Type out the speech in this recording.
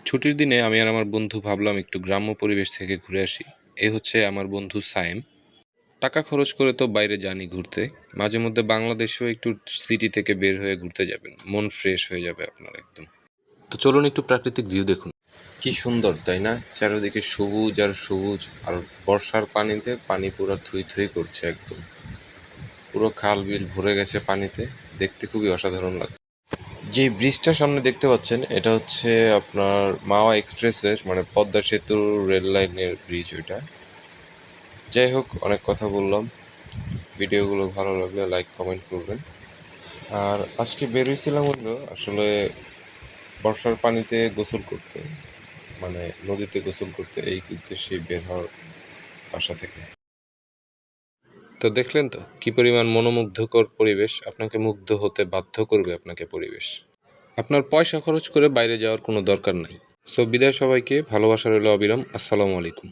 ছুটির দিনে আমি আর আমার বন্ধু ভাবলাম একটু গ্রাম্য পরিবেশ থেকে ঘুরে আসি। এই হচ্ছে আমার বন্ধু সায়েম। টাকা খরচ করে তো বাইরে যানই ঘুরতে, মাঝে মধ্যে বাংলাদেশেও একটু সিটি থেকে বের হয়ে ঘুরতে যাবেন, মন ফ্রেশ হয়ে যাবে আপনার একদম। তো চলুন একটু প্রাকৃতিক ভিউ দেখুন। কি সুন্দর তাই না? চারিদিকে সবুজ আর সবুজ, আর বর্ষার পানিতে পানি পুরো থুই থুই করছে একদম। পুরো খাল বিল ভরে গেছে পানিতে, দেখতে খুবই অসাধারণ লাগছে। যে ব্রিজটার সামনে দেখতে পাচ্ছেন এটা হচ্ছে আপনার মাওয়া এক্সপ্রেসের মানে পদ্মা সেতুর রেল লাইনের ব্রিজ ওইটা। যাই হোক, অনেক কথা বললাম। ভিডিওগুলো ভালো লাগলে লাইক কমেন্ট করবেন। আর আজকে বেরিয়েছিলাম হলো আসলে বর্ষার পানিতে গোসল করতে, মানে নদীতে গোসল করতে, এই উদ্দেশ্যে বের হওয়ার বাসা থেকে। তো দেখলেন তো কি পরিমাণ মনোমুগ্ধকর পরিবেশ, আপনাকে মুগ্ধ হতে বাধ্য করবে আপনাকে পরিবেশ। আপনার পয়সা খরচ করে বাইরে যাওয়ার কোনো দরকার নাই। সো বিদায় সবাইকে, ভালোবাসা রইল অবিরাম। আসসালামু আলাইকুম।